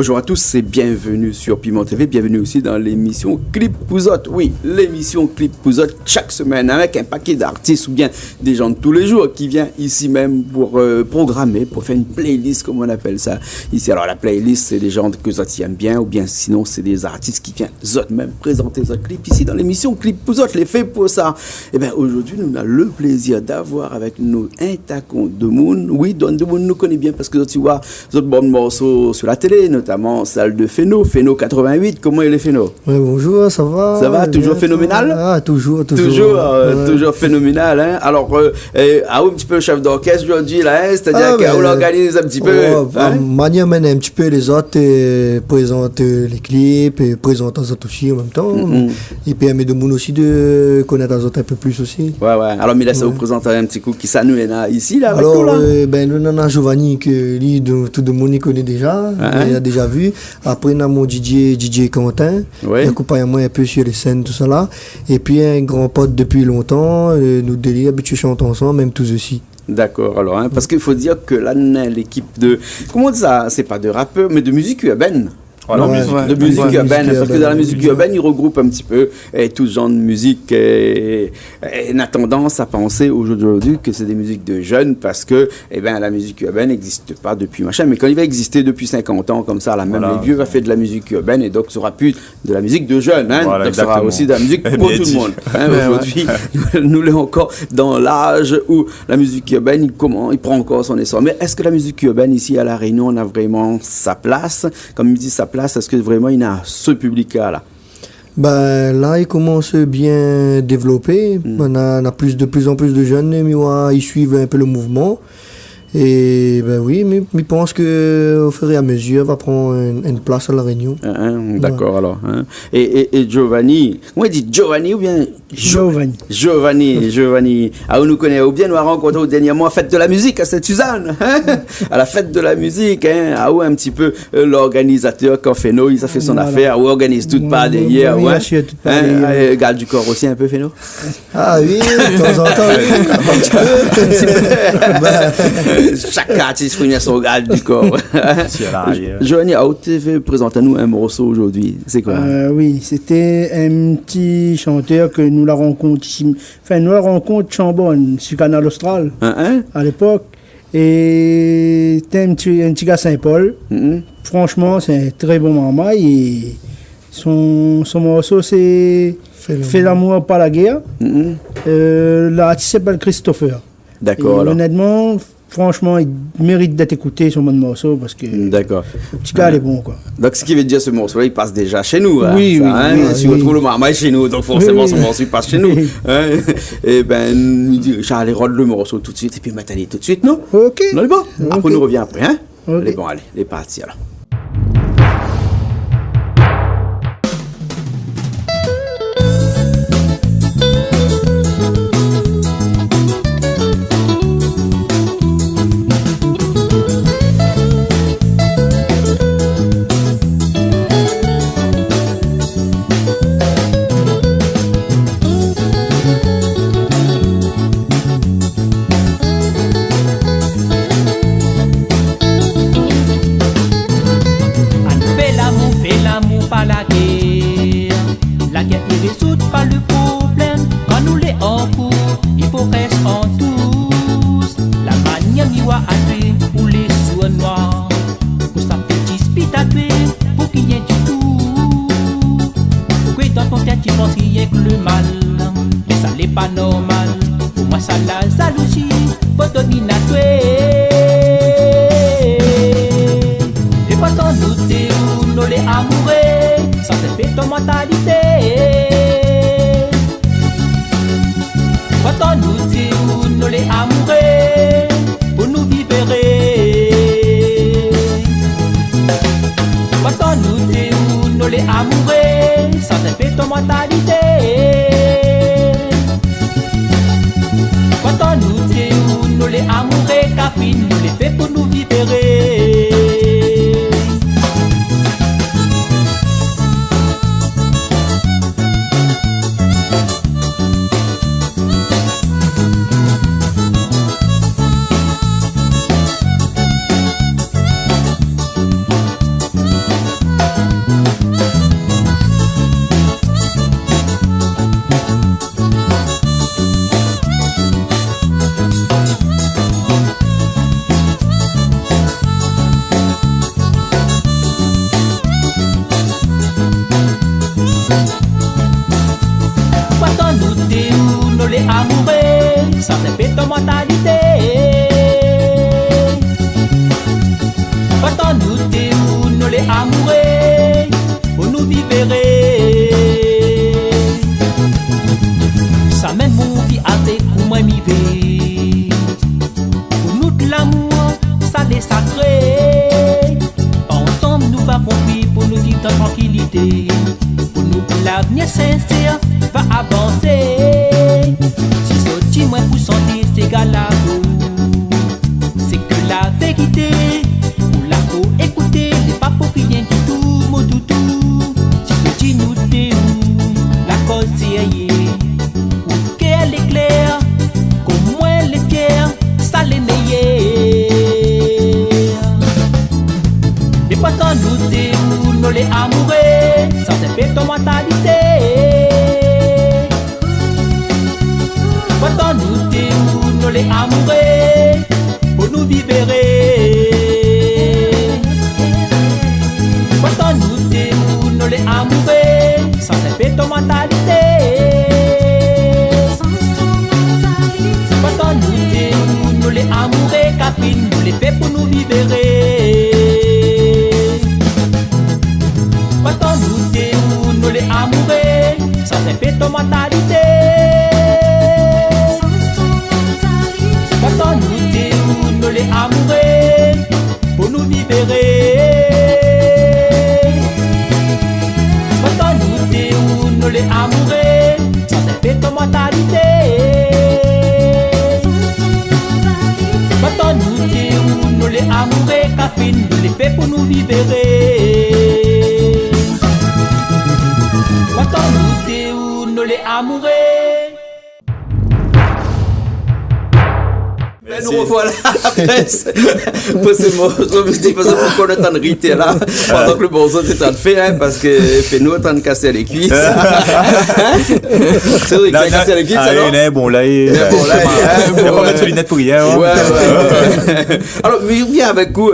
Bonjour à tous et bienvenue sur Piment TV, bienvenue aussi dans l'émission Clip Pouzotte. Oui, l'émission Clip Pouzotte chaque semaine avec un paquet d'artistes ou bien des gens de tous les jours qui viennent ici même pour programmer, pour faire une playlist comme on appelle ça ici. Alors la playlist c'est des gens que Zot aime bien ou bien sinon c'est des artistes qui viennent Zot même présenter Zot clip ici dans l'émission Clip Pouzotte, les faits pour ça. Et bien aujourd'hui nous avons le plaisir d'avoir avec nous un tacon de Moon. Oui, Don de Moon nous connaît bien parce que tu vois Zot bon morceaux sur la télé, notamment celle de Feno 88. Comment il est Feno? Ouais, bonjour, ça va? Ça va, toujours phénoménal? Ah, toujours. Toujours phénoménal, hein. Alors, un petit peu chef d'orchestre aujourd'hui, là, hein, c'est-à-dire qu'on organise un petit peu. Mania mène un petit peu les autres, et présente les clips, et présente les autres aussi en même temps. Et permet de monde aussi de connaître les autres un peu plus aussi. Ouais. Alors, mais laisse vous présenter un petit coup qui s'annule ici, là, avec alors, nous, là. Nous avons Giovanni, que lui, tout le monde connaît déjà, il a déjà vu. Après, nous avons mon DJ Quentin, qui accompagne moi un peu sur les scènes, tout ça là. Et puis, un grand pote depuis longtemps, nous délire, habitués chanter ensemble, même tous aussi. D'accord, alors, hein, parce qu'il faut dire que là, l'équipe de. Comment on dit ça? C'est pas de rappeurs, mais de musique urbaine. Voilà, de musique urbaine, parce que dans la musique urbaine, ils regroupent un petit peu tout genre de musique et on a tendance à penser aujourd'hui que c'est des musiques de jeunes parce que la musique urbaine n'existe pas depuis machin, mais quand il va exister depuis 50 ans comme ça, là, même les vieux va faire de la musique urbaine et donc ce sera plus de la musique de jeunes, hein, voilà, donc ce sera aussi de la musique pour tout le monde. Hein, aujourd'hui, nous sommes encore dans l'âge où la musique urbaine, il prend encore son essor. Mais est-ce que la musique urbaine ici à La Réunion, on a vraiment sa place? Comme il dit sa place, est-ce que vraiment il a ce public-là? Là, il commence bien développé. On a de plus en plus de jeunes, mais ils suivent un peu le mouvement. Et oui, mais je pense qu'au fur et à mesure, va prendre une place à La Réunion. D'accord, alors. Hein. Et Giovanni, comment il dit Giovanni ou bien Giovanni. Ah, on nous connaît, ou bien nous avons rencontré dernièrement à la fête de la musique à Sainte-Suzanne. Hein? À la fête de la musique, hein? Ah, où un petit peu l'organisateur, quand Feno, il a fait son affaire, où organise toute part derrière. Garde du corps aussi un peu, Feno. Ah oui, de temps en temps. Un petit peu. Chaque artiste fournit son garde du corps. Giovanni, à OTV, présente-nous un morceau aujourd'hui. C'est quoi? Oui, c'était un petit chanteur que nous la rencontre ici. Enfin, nous la rencontre Chambonne, sur Canal Austral, à l'époque. Et c'était un petit gars Saint-Paul. Franchement, c'est un très bon maman. Et son morceau, c'est Fais l'amour par la guerre. L'artiste s'appelle Christopher. D'accord. Honnêtement, franchement, il mérite d'être écouté sur mon morceau parce que le petit gars, il est bon, quoi. Donc, ce qui veut dire ce morceau-là, il passe déjà chez nous. Oui, hein, si on trouve le marmaille chez nous, donc forcément, ce morceau, il passe chez nous. Hein? Et il dit, Richard, allez, rôde le morceau tout de suite, et puis maintenant, tout de suite, non? Ok. Non, bon. Après, on nous revient après, hein? Okay. Allez, les partis, alors. avancer. Si sorti moins pour sentir ces gars-là, c'est que la vérité, pour la faut écouter, c'est pas pour rien du tout, mon toutou. Si sorti nous t'es où, la cause c'est ailleurs, ou qu'elle est claire, comme moi les pierres, ça les meilleurs. Et pas tant nous t'es où, nous les amoureux, ça c'est fait ton mentalité. Pourtant nous t'es où, nous les amoureux, pour nous vivre. Pourtant nous t'es où, nous les amoureux, sans répéter ton mentalité. Pourtant nous t'es où, nous les amoureux, capine, nous les fait pour nous vivre. Pourtant nous t'es où, nous les amoureux, sans répéter ton mentalité. Pourtant nous t'es où, nous les amoureux, pour nous vivre. Pourtant nous t'es où, nous les amoureux, sans répéter ton mentalité. Pourtant nous t'es où, nous les amoureux, capine, nous les fait pour nous vivre. Pourtant nous t'es où, nous les amoureux. Ben nous revoilà après pour ce morceau musique parce qu'on a tant de riter là pendant que le morceau c'est en fait hein, parce que fait nous tant de casser les cuisses. C'est vrai que ça casse les cuisses alors. Ah bon là il va pas mettre lunettes pour hier. Ouais. Alors mais je viens avec vous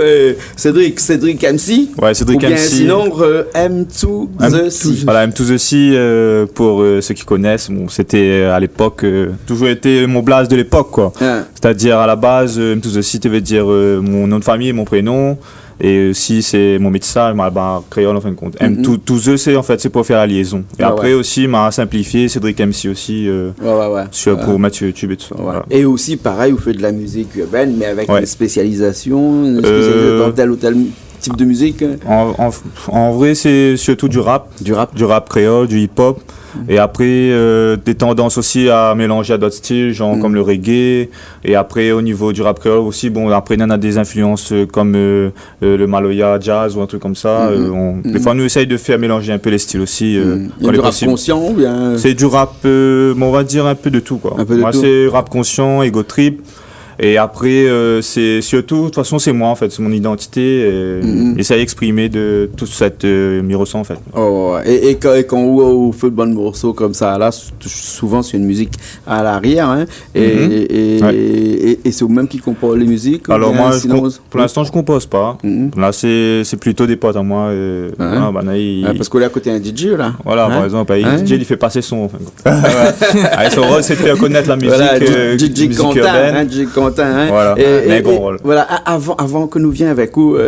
Cédric MC. Ouais, Cédric MC. Ou bien sinon M2THC. Voilà, M2THC pour ceux qui connaissent, bon, c'était à l'époque toujours été mon blaze de l'époque quoi. C'est-à-dire à la base, M2THC veut dire mon nom de famille, mon prénom, et aussi c'est mon médecin, ma créole en fin de compte. M2THC c'est en fait c'est pour faire la liaison. Et après aussi m'a simplifié Cédric MC aussi pour mettre sur YouTube et tout ça. Voilà. Et aussi pareil, vous faites de la musique urbaine mais avec une spécialisation dans tel ou tel type de musique. En vrai c'est surtout du rap créole, du hip-hop. Et après, des tendances aussi à mélanger à d'autres styles, genre comme le reggae. Et après, au niveau du rap créole aussi, bon, après, on a des influences comme le maloya, jazz ou un truc comme ça. Des fois, nous essaye de faire mélanger un peu les styles aussi. Il y a du rap conscient ou bien... C'est du rap, on va dire un peu de tout, quoi. Moi, c'est rap conscient, ego trip. Et après, c'est surtout, de toute façon, c'est moi en fait, c'est mon identité. Et ça exprimer de toute cette mi-ressent en fait. Oh, et quand on fait de bons morceaux comme ça, là, souvent c'est une musique à l'arrière. Hein, et c'est vous-même qui compose les musiques. Alors moi, pour l'instant, je compose pas. Là, c'est plutôt des potes à moi. Parce qu'on est à côté d'un DJ là. Voilà, par exemple, un DJ il fait passer son. En fin son rôle, c'est de faire connaître la musique, DJ urbaine. Quentin, voilà, un grand rôle. Voilà, avant que nous viens avec vous,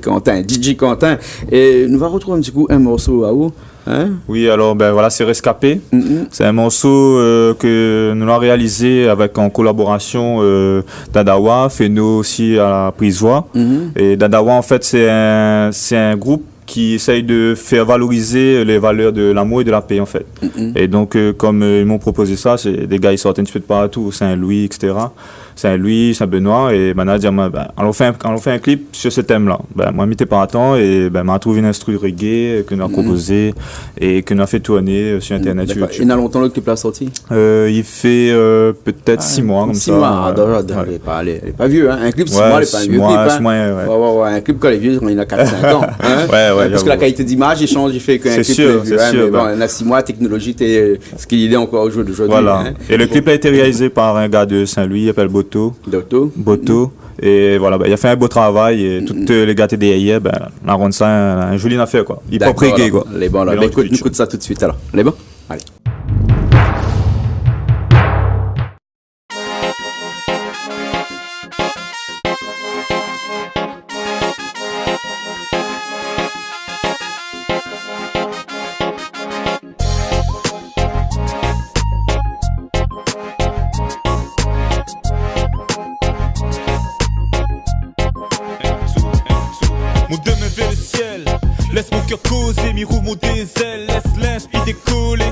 Quentin, DJ Quentin, et nous va retrouver un petit coup un morceau à vous. Hein? Oui, alors ben voilà, c'est Rescapé. C'est un morceau que nous avons réalisé en collaboration d'Adawa, Feno aussi à la prise voix. Et d'Adawa en fait c'est un groupe qui essaye de faire valoriser les valeurs de l'amour et de la paix en fait. Et donc comme ils m'ont proposé ça, c'est des gars ils sortent un petit peu de partout, Saint-Louis, etc. Saint-Louis, Saint-Benoît, et on a dit on fait un clip sur ce thème-là. Moi, m'étais pas à temps et m'a trouvé une instru reggae que nous a composé et que nous a fait tourner sur internet. Il y a longtemps le clip là sorti. Il fait peut-être 6 mois comme 6 mois. Il est pas vieux, hein. Un clip 6 mois, il est pas un vieux clip. Hein. Un clip quand il est vieux, il a 4-5 ans. Hein. Parce que la qualité d'image il change, il fait qu'un clip est vieux. Mais bon, il a 6 mois, technologie, ce qu'il est encore au jour d'aujourd'hui. Voilà. Et le clip a été réalisé par un gars de Saint-Louis, il s'appelle Boto. Et voilà, il a fait un beau travail et toutes les gars TDI, on a rendu ça un joli affaire quoi. Il est pas reggae quoi. Les bons là, écoute ça tout de suite alors. Les bons. Allez. Mon demain vers le ciel, laisse mon cœur causer, m'y rouvre mon des ailes, laisse l'inspi décoller.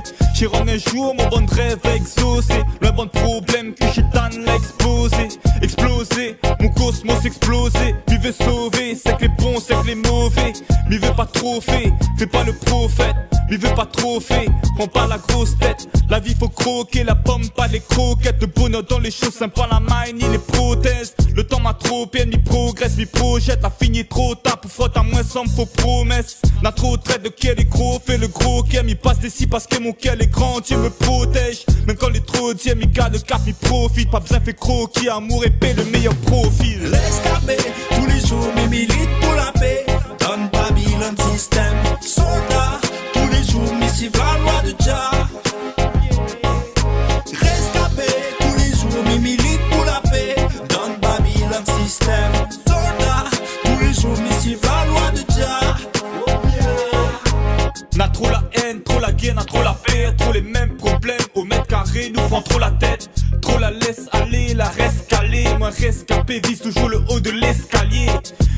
Chiron un jour, mon bon rêve exaucé. Le bon problème que Chétan l'a explosé. Explosé, mon cosmos explosé. M'y veut sauver, c'est que les bons, c'est que les mauvais. M'y veut pas trop fait, fais pas le prophète. M'y veut pas trop fait, prends pas la grosse tête. La vie faut croquer, la pomme pas les croquettes. De bonheur dans les choses, sympa la maille ni les prothèses. Le temps m'a trop bien, m'y progresse, m'y projette. La fini trop tard pour faute à moins sans faux promesses. N'a trop trait de quel est gros, fait le gros cœur. M'y passe d'ici parce que mon cœur est grand, Dieu me protège. Même quand les trop Dieu, m'y garde le cap, m'y profite. Pas besoin fait croquis, amour et paix, le meilleur profil. L'escapé, tous les jours, m'y milite pour la paix. Donne Babylone système, soldat. Tous les jours, m'y suivent la loi de Jah. Rescapé, tous les jours, m'y milite pour la paix. Donne Babylone système, soldat. Tous les jours, m'y suivent la loi de Jah. N'a trop la haine, trop la guerre, n'a trop la paix. Trop les mêmes problèmes au mètre carré, nous prend trop la tête. Trop la laisse aller, la reste calée. Moi rescapé, vise toujours le haut de l'escalier.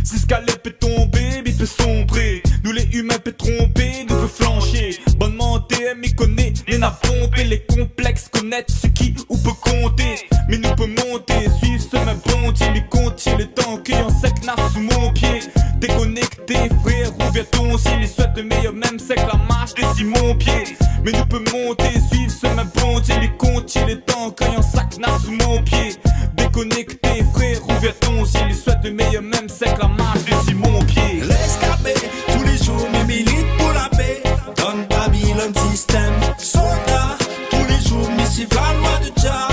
Si ce calais peut tomber, il peut sombrer. Nous les humains peut tromper, nous peut flancher. Bonne mentée, m'y connaît, les n'a pompé. Les complexes connaître ce qui ou peut compter. Mais nous peut monter, suivre ce même bon Dieu. Mais compter le temps cueillant sec n'a sous mon pied. Déconnecté, frère, ouvert ton ciel. Mais souhaite le meilleur, même sec la marche des mon pied. Mais nous peut monter, suivre ce même bon Dieu. Mais compter le temps cueillant sac n'a sous mon pied. Déconnecté, frère, ouvert ton ciel. Mais souhaite le meilleur, même sec la marche des mon pied. L'escapé, tous les jours, m'y milite pour la paix. Donne Babylone système, soldat. Tous les jours, m'y suivent la loi de Jah.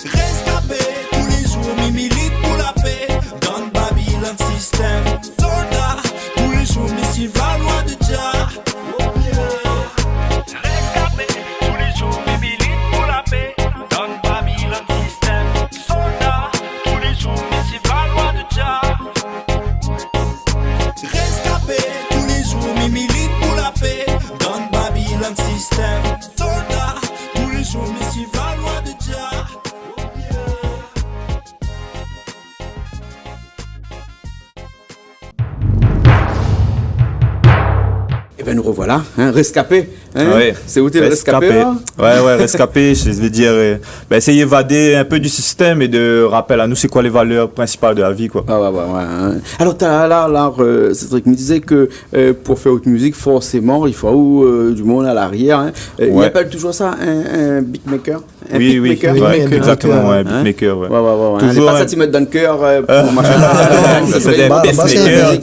Rescapé, tous les jours, m'y milite pour la paix. Donne Babylone système, soldat. Tous les jours, m'y suivent la loi de Jah. Rescapé, tous les jours, m'y milite pour la paix. Donne Babylone système, soldat. Tous les jours, m'y suivent la loi de Jah. Rescapé, tous les jours, m'y milite pour la paix. Donne Babylone système, soldat. Tous les jours, m'y suivent la loi de Jah. Eh ben nous revoilà, hein, rescapé. Hein, ouais. C'est où t'es le rescapé hein? Ouais, rescapé, je veux dire, essayer d'évader un peu du système et de rappeler à nous c'est quoi les valeurs principales de la vie, quoi. Ouais. Hein. Alors, Cédric me disait que pour faire autre musique, forcément, il faut du monde à l'arrière. Hein. Il appelle toujours ça un beatmaker. Oui, exactement, un beatmaker. Ouais. Toujours pas ça, tu mets dans le cœur pour machin. C'est un pacemaker.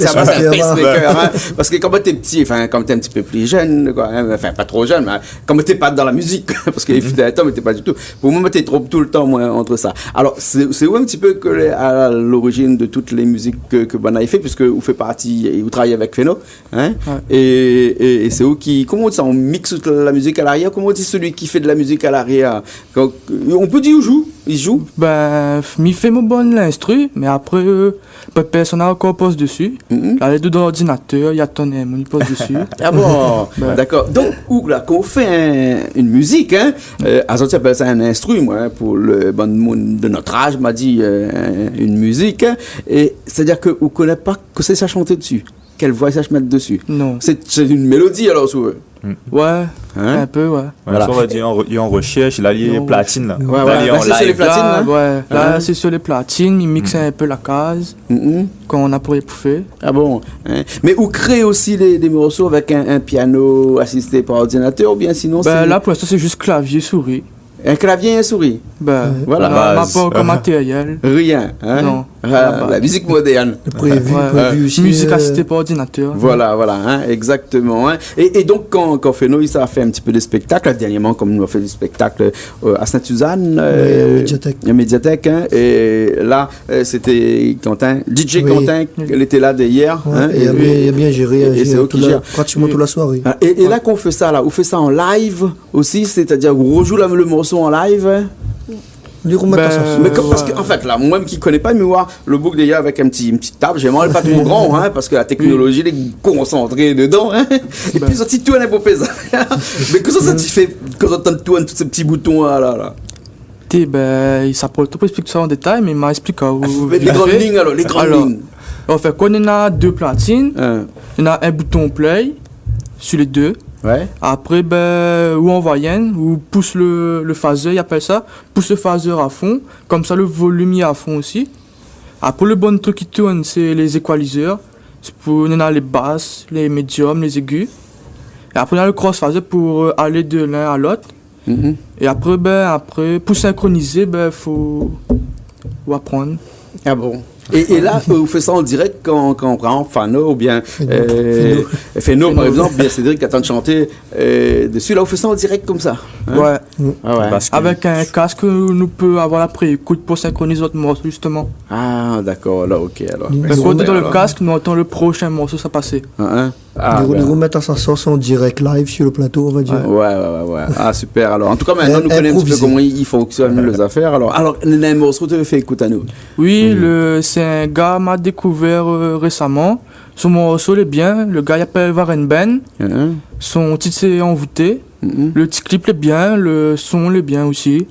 Parce que quand t'es petit, enfin, quand t'es un petit peu plus jeune, quoi, hein, enfin, pas trop jeune, mais quand t'es pas dans la musique, parce qu'il fut un temps, mais t'es pas du tout. Pour moi, t'es trop tout le temps, moi, entre ça. Alors, c'est où un petit peu que à l'origine de toutes les musiques que Bana fait, puisque vous fait partie, vous travaillez avec Feno, hein, et c'est où comment on dit ça, on mixe toute la musique à l'arrière, comment on dit celui qui fait de la musique à l'arrière, on peut dire il joue? Ben, il fait mon bon l'instru, mais après, personne n'a encore pose dessus. Là, les deux dans l'ordinateur, il y a ton aime, on y pose dessus. Ah bon, d'accord. Donc, là, quand on fait une musique, hein, Azoti appelle ça un instru, moi, hein, pour le bon monde de notre âge, m'a dit une musique, hein, et c'est-à-dire qu'on ne connaît pas que c'est ça chanter dessus. Quelle voix ça se mettre dessus? Non. C'est une mélodie alors, souvent. Ouais, hein? un peu, ouais. Voilà. Ça, on va dire, il est en recherche, il a lié platine, là. Là, c'est sur les platines, là, hein? Là, c'est sur les platines, il mixe un peu la case, quand on a pour épouffer. Ah bon, hein? Mais vous créez aussi des morceaux avec un piano assisté par ordinateur, ou bien sinon Ben, là, pour l'instant, c'est juste clavier, souris. Un clavier et un souris. Ben, voilà. On n'a pas encore matériel. Rien, hein? Non. La musique moderne. Prévu aussi. Musique assistée par ordinateur. Voilà, hein, exactement. Hein. Et donc, quand Feno, il a fait un petit peu de spectacles, dernièrement, comme nous avons fait des spectacles à Sainte-Suzanne, à Médiathèque, hein, et là, c'était Quentin, DJ Quentin, il était là d'hier. Ouais, hein, il a bien géré, et c'est eux qui gèrent. Pratiquement toute la soirée. Et là qu'on fait ça, on fait ça en live aussi, c'est-à-dire qu'on rejoue le morceau en live. Mais parce qu'en fait, là, moi qui ne connais pas, mais voir le book déjà avec une petite table, j'aimerais pas trop grand, hein, parce que la technologie, elle est concentrée dedans, hein, et puis ça, tu tournes un peu pesant. Mais que ça, tu fais, quand tu tournes tous ces petits boutons là. Ben, ça peut pas expliquer ça en détail, mais il m'a expliqué. Les grandes lignes, alors, les grandes lignes. En fait, quand on a deux platines, on a un bouton play sur les deux. Ouais. Après, ben, ou en voyenne, ou pousse le phaser, ils appellent ça. Pousse le phaser à fond. Comme ça, le volume est à fond aussi. Après, le bon truc qui tourne, c'est les équaliseurs. C'est pour, on a les basses, les médiums, les aigus. Et après, on a le cross phaser pour aller de l'un à l'autre. Et après, pour synchroniser, faut apprendre. Ah bon. Et là, vous faites ça en direct quand on prend Fano ou bien Feno par exemple, bien Cédric qui attend de chanter dessus. Là, vous faites ça en direct comme ça. Hein? Ouais. Ah ouais. Avec un casque, nous peut avoir la pré-écoute pour synchroniser notre morceau justement. Ah d'accord, là ok alors. Quand on est dans le casque, nous entendons le prochain morceau ça passer. Les remettre à sa sauce en direct live sur le plateau, on va dire. Ouais. Ah super. Alors en tout cas maintenant nous connaissons un petit peu comment il fonctionne les affaires. Alors un morceau te fait écouter à nous. Oui, c'est un gars m'a découvert récemment. Son morceau il est bien. Le gars il s'appelle Warren Ben. Son titre c'est Envoûté. Le petit clip est bien, le son est bien aussi.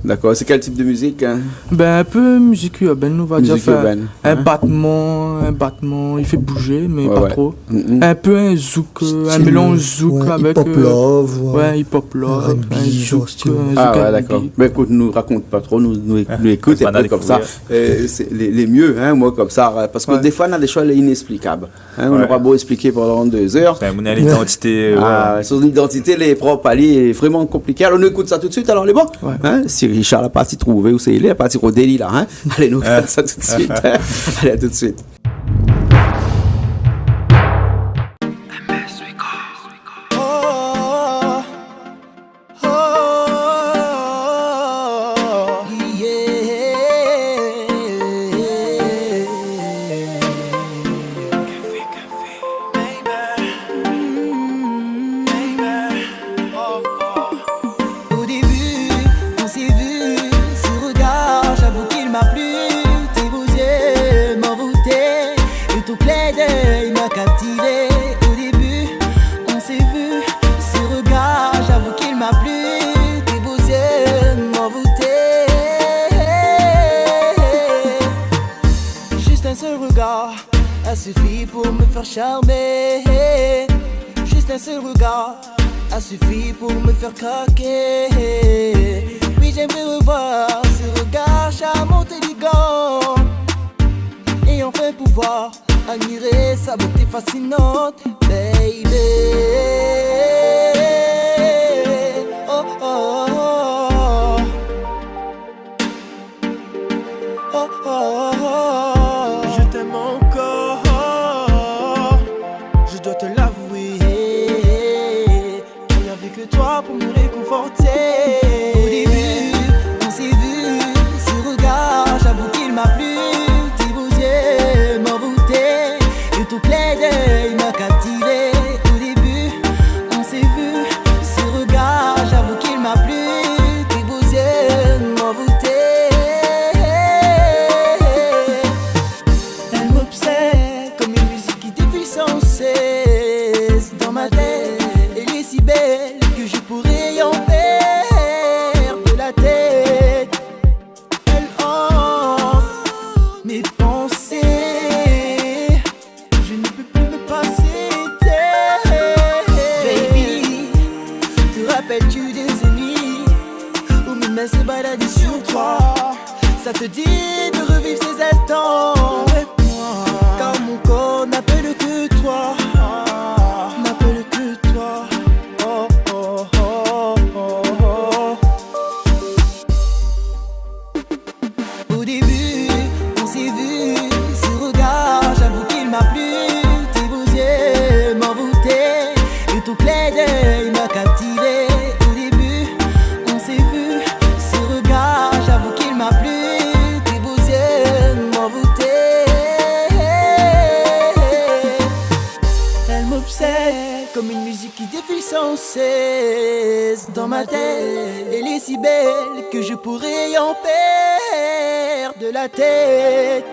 D'accord, c'est quel type de musique hein? Ben un peu musique urbaine, on va musique dire. Urbaine. Un battement, il fait bouger, mais pas trop. Un peu un zouk, un mélange zouk avec. Hip-hop love. Ouais, hip-hop love. Un zouk. D'accord. Mais écoute, nous raconte pas trop, nous écoute et puis comme ça. C'est les mieux, hein, moi comme ça. Parce que des fois, on a des choses inexplicables. Hein, on aura beau expliquer pendant 2 heures. C'est mon identité. Son identité, les propres alliés, est vraiment compliqué. Alors, on écoute ça tout de suite, alors les bons. Hein? Si Richard a parti trouver où c'est, il est parti au délit là. Hein? Allez, nous écoute ça tout de suite. Allez, à tout de suite. A suffi pour me faire charmer. Juste un seul regard a suffi pour me faire craquer. Oui, j'aimerais revoir ce regard charmant, élégant, et enfin pouvoir admirer sa beauté fascinante, baby. Oh, oh, oh. Oh, oh, oh. Je t'aime encore, je dois te l'avouer. Il n'y avait que toi pour me réconforter. Au début, on s'est vu, ce regard, j'avoue qu'il m'a plu. Tes beaux yeux m'envoûtaient, et ton clin d'œil m'a captivé. Au début, on s'est vu, ce regard, j'avoue qu'il m'a plu. Tes beaux yeux m'envoûtaient. Elle m'obsède comme une musique qui défile sans cesse. Dans ma tête, elle est si belle que je pourrais y en perdre la tête. Elle hante mes pensées, je ne peux plus me passer d'elle. Baby, te rappelles-tu des ennemis où mes mains se baladaient sur toi? Ça te dit de revivre ces instants avec moi, car mon corps n'appelle que toi, n'appelle que toi. Oh, oh, oh, oh, oh. Au début, on s'est vu, ce regard, j'avoue qu'il m'a plu. Tes beaux yeux m'envoûtaient, et ton clin d'œil m'a captivé. Au début, on s'est vu, ce regard, j'avoue qu'il m'a plu. Tes beaux yeux m'envoûtaient. Elle m'obsède comme une musique qui défile sans cesse. Dans ma tête, elle est si belle que je pourrais y en perdre la tête.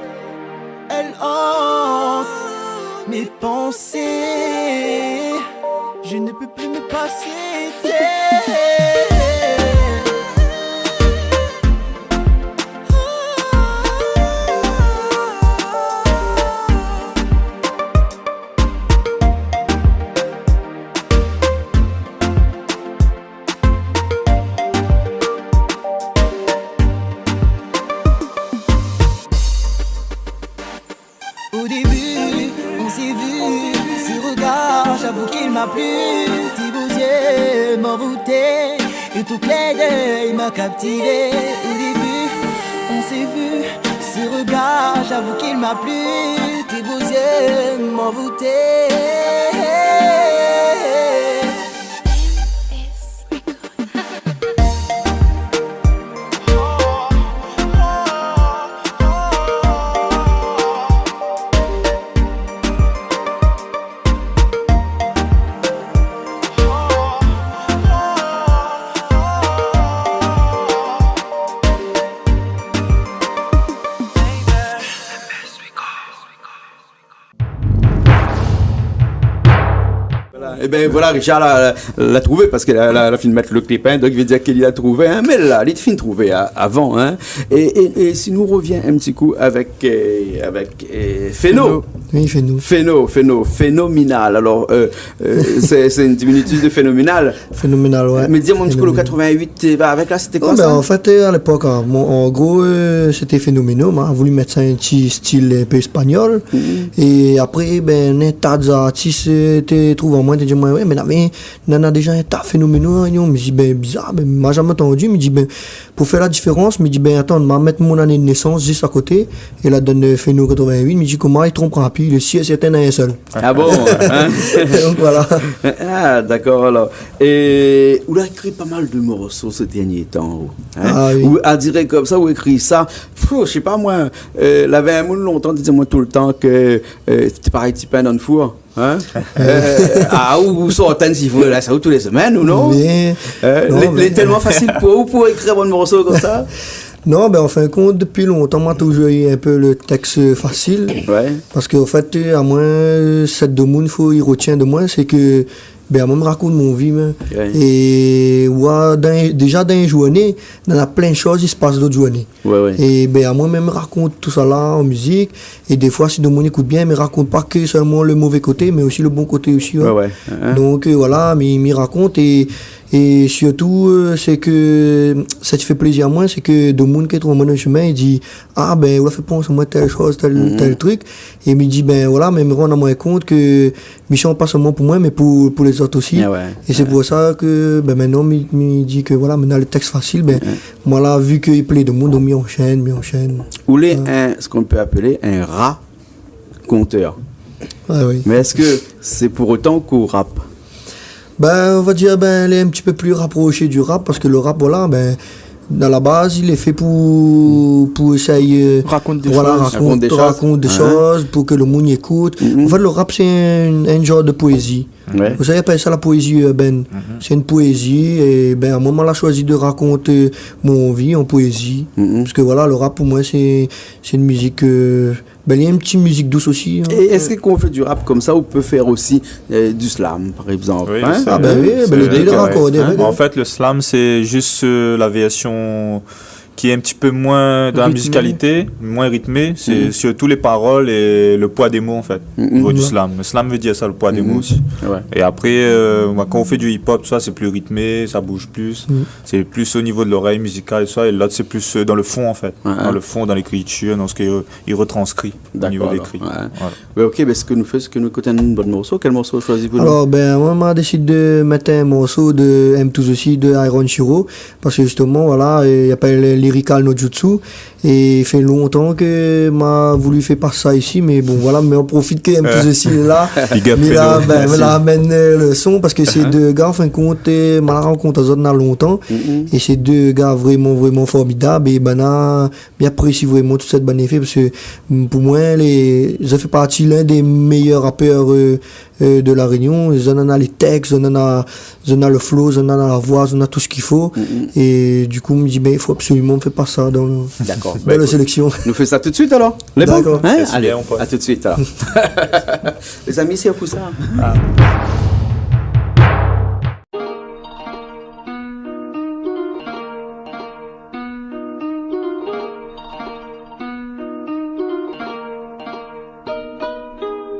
Elle hante mes pensées, je ne peux plus me passer d'elle. Au début, on s'est vu, ce regard, j'avoue qu'il m'a plu. Tes beaux yeux m'envoûtaient et tout clin d'œil m'a captivé. Au début, on s'est vu, ce regard, j'avoue qu'il m'a plu. Tes beaux yeux m'envoûtaient. Et ben voilà, Richard l'a trouvé parce qu'elle a fini de mettre le clip, hein, donc il veut dire qu'il l'a trouvé, hein, mais là, il a fini de trouver avant. Hein, et si nous revient un petit coup avec Phéno. Oui, Phénoménal. Alors, c'est une diminutive de phénoménal. Phénoménal, ouais. Mais dis-moi un petit peu, le 88, avec là, c'était quoi ça? En fait, à l'époque, en gros, c'était Phénoménal. On a voulu mettre ça un petit style un peu espagnol. Et après, ben, un tas d'artistes étaient trouvés en moi. Ils disaient, ouais, mais on a déjà un tas Phénoménal. Je me dis, ben, bizarre, ben, moi, jamais entendu. Je me dis, ben, pour faire la différence, je me dis, ben, attends, on va mettre mon année de naissance juste à côté. Et là, donne Phéno 88. Je me dis, comment il trompera? Puis le si certain un seul. Ah bon, hein? Donc voilà. Ah, d'accord, alors. Et on a écrit pas mal de morceaux ces derniers temps. Hein? Ah, oui. Ou à dire comme ça, ou écrit ça. Je sais pas, moi, l'avait un monde longtemps, disait-moi tout le temps que c'était pareil, type un dans le four. Hein? Ou sortant s'il faut là, ça tous les semaines, ou non? Mais, non, tellement facile pour écrire un morceau comme ça. Non, ben en fin de compte, depuis longtemps, moi, toujours eu un peu le texte facile. Ouais. Parce qu'en fait, à moi, cette de monde, il retient de moi, c'est que, ben, moi, me raconte mon vie, hein. Ouais. Et, ouais, déjà, dans une journée, il y a plein de choses, il se passe d'autres journées. Ouais. Et, ben, à moi, me raconte tout ça là, en musique. Et des fois, si de monde écoute bien, il me raconte pas que seulement le mauvais côté, mais aussi le bon côté aussi. Ouais. Donc, voilà, mais il me raconte et surtout, c'est que ça te fait plaisir à moi, c'est que de monde qui trouve mon chemin, il dit, ah ben, on a fait penser à moi telle chose, tel truc. Et il me dit, ben voilà, mais me rendre à moi compte que mission pas seulement pour moi, mais pour les autres aussi. Et c'est pour ça que, ben maintenant, il me dit que voilà, maintenant le texte facile, ben, moi là, vu qu'il plaît de monde, on m'y enchaîne. Ou ce qu'on peut appeler un raconteur. Ah, oui. Mais est-ce que c'est pour autant qu'on rappe? Ben, on va dire, ben, elle est un petit peu plus rapprochée du rap, parce que le rap, voilà, ben, dans la base, il est fait pour essayer, Raconte des raconte des choses, pour que le monde écoute. En fait, le rap, c'est un genre de poésie. Ouais. Vous savez, appelle ça la poésie urbaine. C'est une poésie, et ben, à un moment, on a choisi de raconter mon vie en poésie. Parce que voilà, le rap, pour moi, c'est une musique, ben, il y a une petite musique douce aussi. Hein. Et est-ce qu'on fait du rap comme ça, ou peut faire aussi du slam, par exemple? Oui, hein? Ah ben oui, ben, le délire raccordé. En fait, le slam, c'est juste la version qui est un petit peu moins dans la musicalité, moins rythmée. C'est surtout les paroles et le poids des mots, en fait, au niveau du slam. Le slam veut dire ça, le poids des mots aussi. Ouais. Et après, quand on fait du hip-hop, ça, c'est plus rythmé, ça bouge plus. C'est plus au niveau de l'oreille musicale et ça. Et l'autre, c'est plus dans le fond, en fait. Dans le fond, dans l'écriture, dans ce qu'il retranscrit au niveau de l'écrit. Voilà. Ouais, ok, ben, ce que nous écoutons un bon morceau. Quel morceau choisi pour nous? Alors, ben, moi, j'ai décidé de mettre un morceau de M2 aussi, de Iron Shiro, parce que justement, voilà, il appelle Lyrical No Jutsu, et il fait longtemps que m'a voulu faire par ça ici, mais bon, voilà, mais on profite que M2 aussi est là, mais là, ben, là, amène le son, parce que ces deux gars, en fin de compte, m'a rencontré dans longtemps, et ces deux gars vraiment formidables, et ben là, j'apprécie vraiment toute cette bonne effet, parce que pour moi, ça fait partie l'un des meilleurs rappeurs de la Réunion. Ils en ont les textes, ils en ont le flow, ils en ont la voix, ils en ont tout ce qu'il faut. Et du coup, on me dit, ben, il faut absolument faire pas ça dans la sélection. Nous faisons ça tout de suite alors? Les bons? D'accord. Hein? Allez, à tout de suite alors. Les amis, c'est un ça.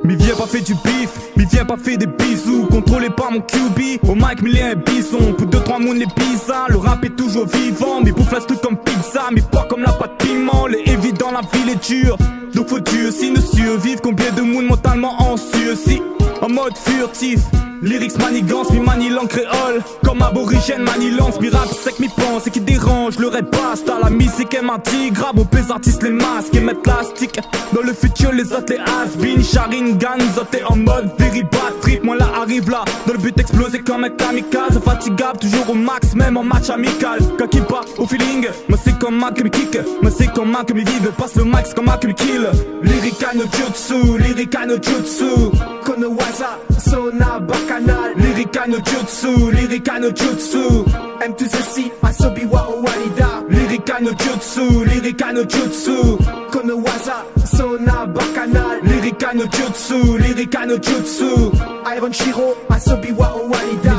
Mais viens pas fait du bif, mais viens pas fait des bisous. Contrôlé par mon QB, au mic mais il est un bison. Pour 2-3 mounes les pizzas, le rap est toujours vivant. Mais bouffe la truc comme pizza, mais pas comme la pâte piment. Les évident, la ville est dure, donc faut Dieu aussi nous survivre. Combien de mounes mentalement anxieux, si en mode furtif. Lyrics manigance, mi manie langue créole. Comme aborigène manilance, mi rap sec, mi pense et qui dérange. Le rap basta, la musique est menti. Grave au pèse artistes les masques et mettre plastique. Dans le futur les autres les has-been. Sharingan, autres en mode very bad trip. Moi là arrive là, dans le but d'exploser comme un kamikaze. Fatigable, toujours au max, même en match amical. Kaki pas au feeling, moi c'est comme Mac que me kick. Moi c'est comme Mac que me vive, passe le max comme Mac que me kill. Lyrica no jutsu, lyrica no jutsu. Kono waza, sona bacchanal. Lyrica no jutsu, lyrica no jutsu. M to ceci, asobi wa owalida. Lyrica no jutsu, lyrica no jutsu. Kono waza, sona bacchanal. Lyrica no jutsu, lyrica no jutsu. Iron Shiro, asobi wa owalida.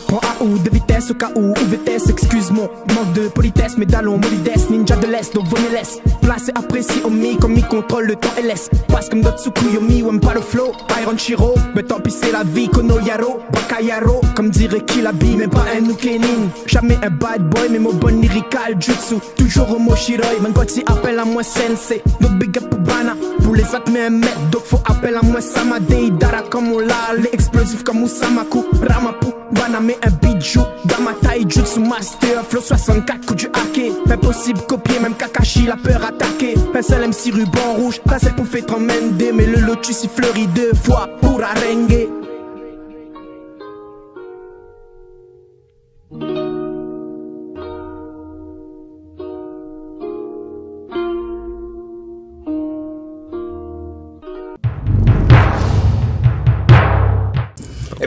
Prends à ou de vitesse au cas où vitesse, excuse mon manque de politesse. Médallon, molidesse, ninja de l'Est, donc vaut me laisse. Place et apprécie Omi, comme il contrôle le temps et laisse. Passe comme d'autres Tsukuyomi, ou aime pas le flow. Iron Shiro, mais tant pis c'est la vie. Kono Yaro, Bakayaro, comme dirait Kilabi, mais pas un Nukenin. Jamais un bad boy, mais mon bon lyrical jutsu. Toujours homo Shiroi, man God si appelle à moi sensei. Donc big up pour Bana, pour les autres mais un mètre. Donc faut appel à moi Samadei, Dara comme on l'a. Les explosifs comme Usamaku, Ramapu, Bana mais un bijou. Dans ma taille, jutsu master, flow 64, coup du hacké. Impossible copier, même Kakashi, la peur attaquer. Un seul MC ruban rouge, pas celle pour faire trembler. Mais le lotus il fleurit 2 fois pour arengue.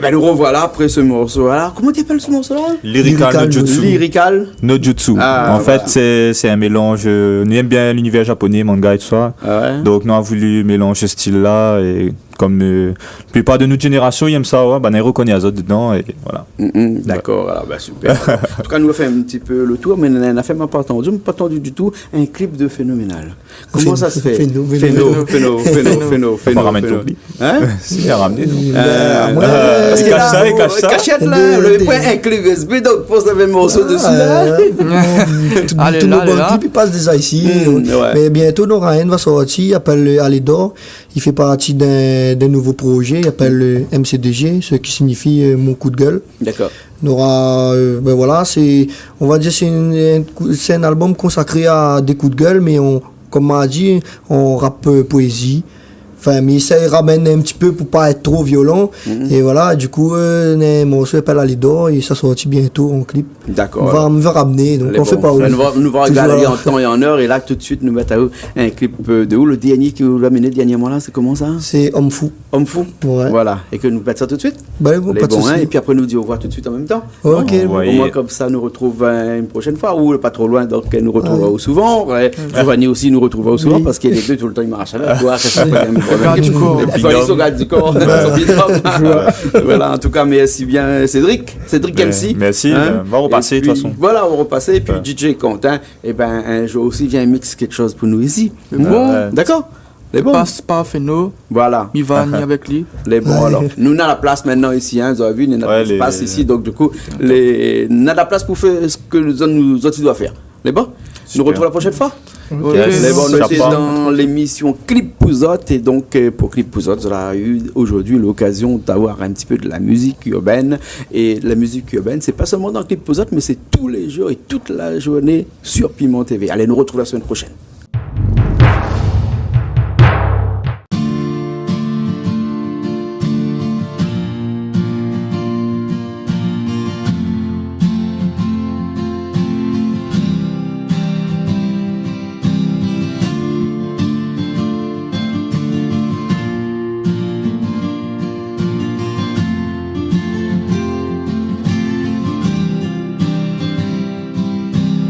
Eh ben nous revoilà après ce morceau. Alors comment tu appelles ce morceau-là? Lyrical no Jutsu. Lyrical no Jutsu. En fait, c'est un mélange. Nous aimons bien l'univers japonais, manga et tout ça. Ouais. Donc nous avons voulu mélanger ce style-là et comme la plupart de notre génération ils aiment ça, ouais, bah, on reconnaît les autres dedans et voilà. D'accord, alors bah super. En tout cas, nous avons fait un petit peu le tour, mais on n'a fait pas entendu du tout un clip de Phénoménal. Comment ça se fait? Phéno. On va ramener ton clip. Hein? Si, il a ramené. Parce que cache ça, il cache ça. Cachette là, on avait pas un clip USB, donc pour ça, un morceau dessus là. Tous nos bons clips, ils passent déjà ici. Mais bientôt, Noraen va sortir, il s'appelle Alédor. Il fait partie d'un nouveau projet, il s'appelle MCDG, ce qui signifie mon coup de gueule. D'accord. Nora, ben voilà, on va dire c'est un album consacré à des coups de gueule, mais comme on m'a dit, on rappe poésie. Enfin, mais ça ramène un petit peu pour pas être trop violent. Et voilà, du coup, mon morceau s'appelle Alidor et ça sortit bientôt en clip. D'accord. On va ramener, donc on fait pas où. Nous va regarder en temps et en heure, et là, tout de suite, nous mettre à vous un clip de où? Le dernier qui vous l'a mené dernièrement là, c'est comment ça? C'est Homme Fou. Homme Fou? Ouais. Voilà. Et que nous mettons ça tout de suite? Bah, bon, pas de soucis. Et puis après, nous dit au revoir tout de suite en même temps. Ok. Au moins, comme ça, nous retrouve une prochaine fois, ou pas trop loin, donc elle nous retrouvera au souvent. Giovanni aussi nous retrouvera au souvent, parce qu'il est deux tout le temps, il marche là. Il faut aller sur garde du corps. Voilà, en tout cas, merci bien Cédric MC. Merci, on va repasser de toute façon. Voilà, on va repasser. Et puis DJ Quentin, et ben un jour aussi vient mixer quelque chose pour nous ici. Bon, d'accord. Les bons. Passe par Phéno. Voilà. Il va venir avec lui. Les bons, alors. Nous, on a la place maintenant ici, hein, vous avez vu, on a la place ici, donc du coup, on a la place pour faire ce que nous autres doivent faire. Les bons. Nous retrouvons la prochaine fois. Les bons, nous sommes dans l'émission Clip Pouzotte, et donc pour Clip Pouzotte, on a eu aujourd'hui l'occasion d'avoir un petit peu de la musique urbaine. Et la musique urbaine, c'est pas seulement dans Clip Pouzotte, mais c'est tous les jours et toute la journée sur Piment TV. Allez, nous retrouvons la semaine prochaine.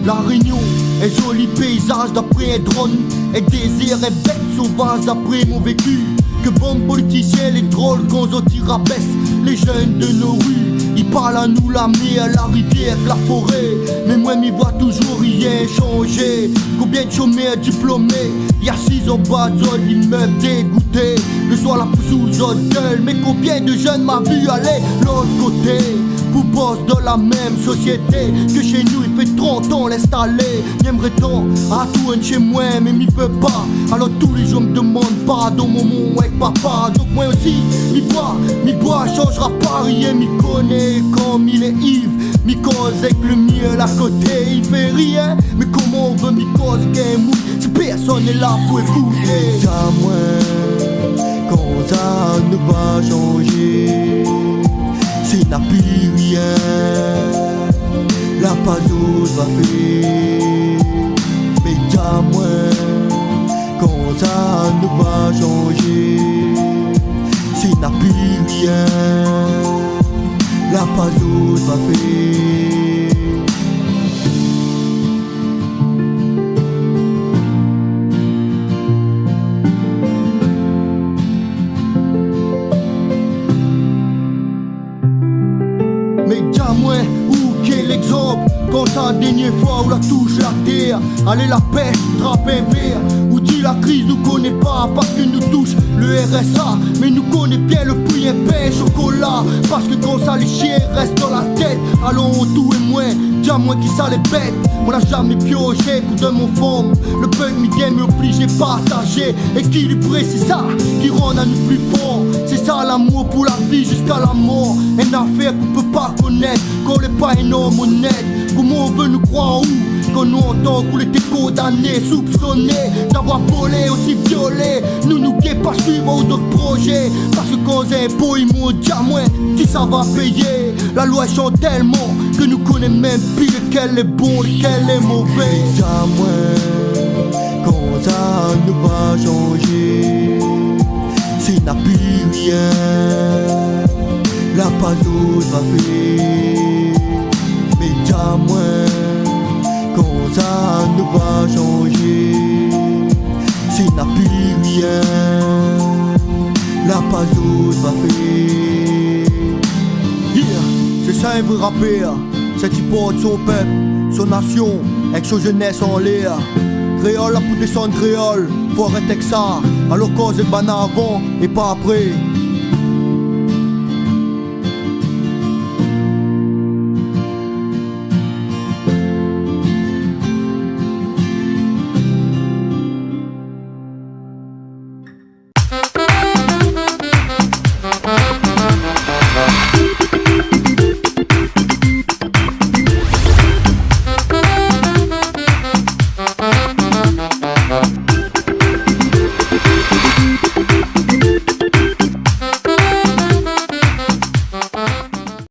La Réunion est joli paysage d'après un drone, et désert est bête sauvage d'après mon vécu. Que bon politicien, les drôles qu'on rabaisse les jeunes de nos rues. Ils parlent à nous la mer, la rivière, la forêt. Mais moi m'y vois toujours rien changer. Combien de chômeurs diplômés y assise en bas de l'immeuble dégoûté. le soir la pousse sous le gueule. Mais combien de jeunes m'a vu aller l'autre côté? Vous bossez dans la même société que chez nous, il fait 30 ans l'installer. J'aimerais tant à tout un chez moi, mais m'y peut pas. Alors tous les jours me demandent pardon, maman avec papa. Donc moi aussi, m'y bois changera pas rien. M'y connaît comme il est Yves. M'y cause avec le miel à côté, il fait rien. Mais comment on veut m'y cause qu'un mou si personne n'est là pour écouter? À moi, quand ça ne va changer, s'il n'a plus rien, la pazouse va faire. Mais dis-moi, quand ça ne va changer, s'il n'a plus rien, la pazouse va faire. Mais dis-moi, où quel exemple? Quand la dernière fois où la touche la terre, allez la pêche, trappe un verre. Ou dit la crise nous connaît pas parce que nous touche le RSA. Mais nous connaît bien le prix un pain chocolat. Parce que quand ça les chiens restent dans la tête. Allons tout et moins, dis-moi qui ça les bête. On n'a jamais pioché pour de mon forme. Le bug m'y me oblige à partager. Équilibré c'est ça qui rend à nous plus forts. C'est ça l'amour pour la vie jusqu'à la mort. Une affaire qu'on peut pas connaître, qu'on n'est pas un homme honnête. Comment on veut nous croire où? Quand nous entend qu'on était condamnés, soupçonnés d'avoir volé, aussi violé. Nous guet pas suivre d'autres projets. Parce que quand c'est impôt ils m'ont dit à moi qui ça va payer. La loi chante tellement que nous connaissons même plus lequel est bon, lequel est mauvais. À moi, quand ça ne va changer, s'il n'a plus rien, la pazouse va faire. Mais dis-moi, quand ça ne va changer, s'il n'a plus rien, la pazouse va faire. Yeah, c'est ça un vrai rappeur. C'est qui porte son peuple, son nation, avec son jeunesse en l'air. Créole pour descendre créole, faut arrêter que ça. Alors cause est ban avant et pas après.